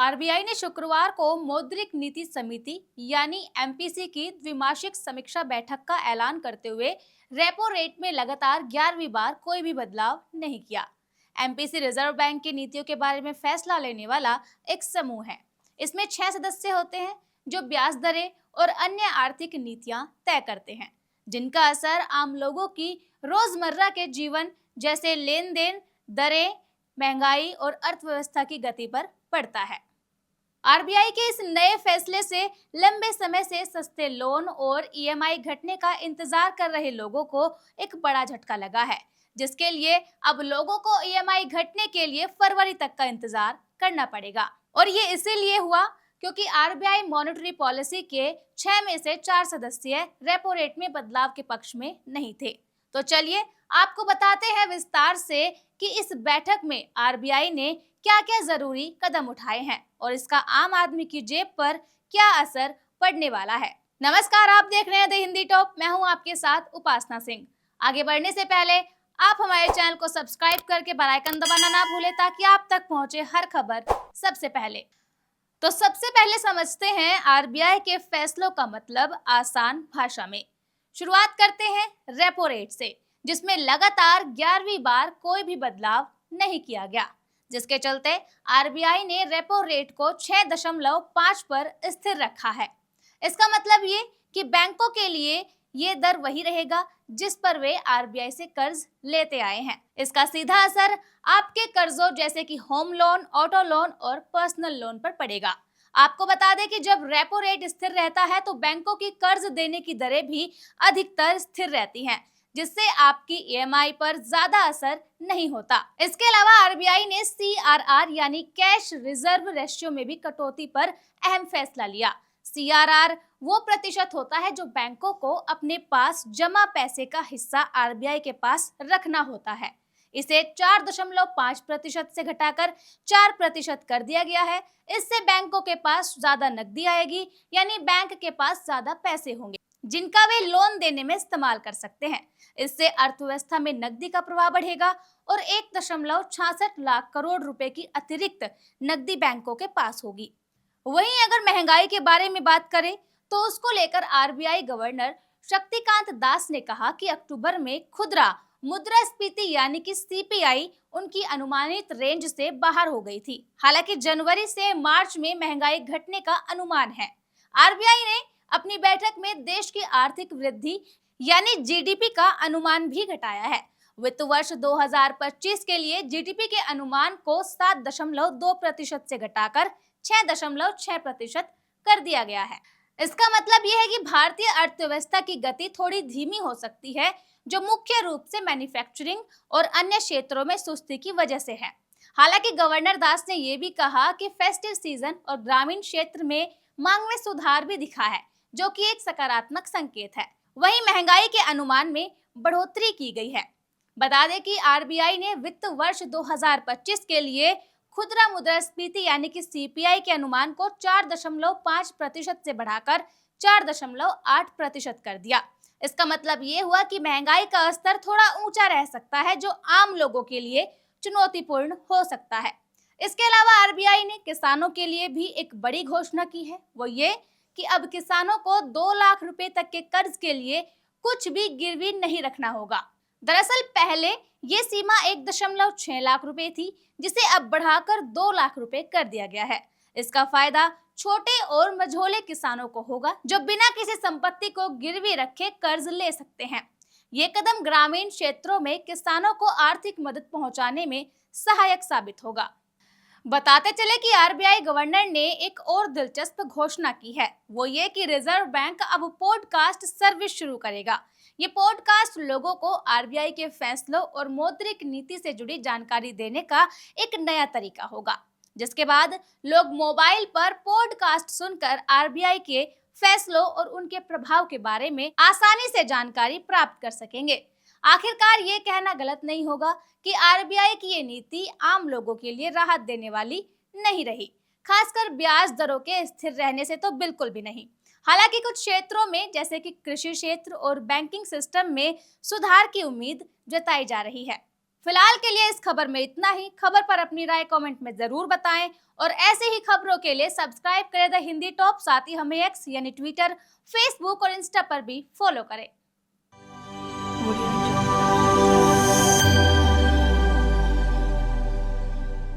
RBI ने शुक्रवार को मौद्रिक नीति समिति यानी एमपीसी की द्विमासिक समीक्षा बैठक का ऐलान करते हुए रेपो रेट में लगातार 11वीं बार कोई भी बदलाव नहीं किया। एमपीसी रिजर्व बैंक की नीतियों के बारे में फैसला लेने वाला एक समूह है। इसमें 6 सदस्य होते हैं जो ब्याज दरें और अन्य आर्थिक नीतियां तय करते हैं, जिनका असर आम लोगों की रोजमर्रा के जीवन जैसे लेन देन, दरें, महंगाई और अर्थव्यवस्था की गति पर पड़ता है। आरबीआई के इस नए फैसले से लंबे समय से सस्ते लोन और ईएमआई घटने का इंतजार कर रहे लोगों को एक बड़ा झटका लगा है, जिसके लिए अब लोगों को ईएमआई घटने के लिए फरवरी तक का इंतजार करना पड़ेगा। और ये इसीलिए हुआ क्योंकि आरबीआई मॉनेटरी पॉलिसी के 6 में से 4 सदस्य रेपो रेट में बदलाव के पक्ष में नहीं थे। तो चलिए आपको बताते हैं विस्तार से कि इस बैठक में आरबीआई ने क्या-क्या जरूरी कदम उठाए हैं और इसका आम आदमी की जेब पर क्या असर पड़ने वाला है। नमस्कार, आप देख रहे हैं द हिंदी टॉप। मैं हूं आपके साथ उपासना सिंह। आगे बढ़ने से पहले आप हमारे चैनल को सब्सक्राइब करके बेल आइकन दबाना ना भूलें ताकि आप तक पहुंचे हर खबर सबसे पहले। तो सबसे पहले समझते हैं आरबीआई के फैसलों का मतलब आसान भाषा में। शुरुआत करते हैं रेपो रेट से, जिसमें लगातार 11वीं बार कोई भी बदलाव नहीं किया गया, जिसके चलते आरबीआई ने रेपो रेट को 6.5 पर स्थिर रखा है। इसका मतलब ये कि बैंकों के लिए ये दर वही रहेगा जिस पर वे आरबीआई से कर्ज लेते आए हैं। इसका सीधा असर आपके कर्जों जैसे कि होम लोन, ऑटो लोन और पर्सनल लोन पर पड़ेगा। आपको बता दें कि जब रेपो रेट स्थिर रहता है तो बैंकों की कर्ज देने की दरें भी अधिकतर स्थिर रहती हैं, जिससे आपकी ईएमआई पर ज्यादा असर नहीं होता। इसके अलावा आरबीआई ने सीआरआर यानी कैश रिजर्व रेशियो में भी कटौती पर अहम फैसला लिया। सीआरआर वो प्रतिशत होता है जो बैंकों को अपने पास जमा पैसे का हिस्सा आरबीआई के पास रखना होता है। इसे 4.5% से घटाकर 4% कर दिया गया है। इससे बैंकों के पास ज्यादा नकदी आएगी, यानी बैंक के पास ज्यादा पैसे होंगे जिनका वे लोन देने में इस्तेमाल कर सकते हैं। इससे अर्थव्यवस्था में नकदी का प्रवाह बढ़ेगा और 1.66 लाख करोड़ रुपए की अतिरिक्त नकदी बैंकों के पास होगी। वहीं अगर महंगाई के बारे में बात करें तो उसको लेकर आरबीआई गवर्नर शक्तिकांत दास ने कहा कि अक्टूबर में खुदरा मुद्रास्फीति यानी कि सीपीआई उनकी अनुमानित रेंज से बाहर हो गई थी। हालांकि जनवरी से मार्च में महंगाई घटने का अनुमान है। आरबीआई ने अपनी बैठक में देश की आर्थिक वृद्धि यानी जीडीपी का अनुमान भी घटाया है। वित्त वर्ष 2025 के लिए जीडीपी के अनुमान को 7.2% से घटाकर 6.6% कर दिया गया है। इसका मतलब यह है कि भारतीय अर्थव्यवस्था की गति थोड़ी धीमी हो सकती है, जो मुख्य रूप से मैन्युफैक्चरिंग और अन्य क्षेत्रों में सुस्ती की वजह से है। हालांकि गवर्नर दास ने यह भी कहा कि फेस्टिव सीजन और ग्रामीण क्षेत्र में मांग में सुधार भी दिखा है, जो कि एक सकारात्मक संकेत है। वहीं महंगाई के अनुमान में बढ़ोतरी की गई है। बता दें कि आरबीआई ने वित्त वर्ष 2025 के लिए खुदरा मुद्रास्फीति यानी कि सीपीआई के अनुमान को 4.5% से बढ़ाकर 4.8% कर दिया। इसका मतलब ये हुआ कि महंगाई का स्तर थोड़ा ऊंचा रह सकता है, जो आम लोगों के लिए चुनौतीपूर्ण हो सकता है। इसके अलावा आरबीआई ने किसानों के लिए भी एक बड़ी घोषणा की है। वो ये कि अब किसानों को 2 लाख रुपए तक के कर्ज के लिए कुछ भी गिरवी नहीं रखना होगा। दरअसल पहले ये सीमा 1.6 लाख रुपए थी, जिसे अब बढ़ाकर 2 लाख रुपए कर दिया गया है। इसका फायदा छोटे और मझोले किसानों को होगा, जो बिना किसी संपत्ति को गिरवी रखे कर्ज ले सकते हैं। ये कदम ग्रामीण क्षेत्रों में किसानों को आर्थिक मदद पहुंचाने में सहायक साबित होगा। बताते चले कि आरबीआई गवर्नर ने एक और दिलचस्प घोषणा की है। वो ये कि रिजर्व बैंक अब पॉडकास्ट सर्विस शुरू करेगा। ये पॉडकास्ट लोगों को आरबीआई के फैसलों और मौद्रिक नीति से जुड़ी जानकारी देने का एक नया तरीका होगा, जिसके बाद लोग मोबाइल पर पॉडकास्ट सुनकर आरबीआई के फैसलों और उनके प्रभाव के बारे में आसानी से जानकारी प्राप्त कर सकेंगे। आखिरकार ये कहना गलत नहीं होगा कि आरबीआई की ये नीति आम लोगों के लिए राहत देने वाली नहीं रही, खासकर ब्याज दरों के स्थिर रहने से तो बिल्कुल भी नहीं। हालांकि कुछ क्षेत्रों में जैसे कि कृषि क्षेत्र और बैंकिंग सिस्टम में सुधार की उम्मीद जताई जा रही है। फिलहाल के लिए इस खबर में इतना ही। खबर पर अपनी राय कमेंट में जरूर बताएं और ऐसे ही खबरों के लिए सब्सक्राइब करें द हिंदी टॉप। साथ ही हमें एक्स यानी ट्विटर, फेसबुक और इंस्टा पर भी फॉलो करें।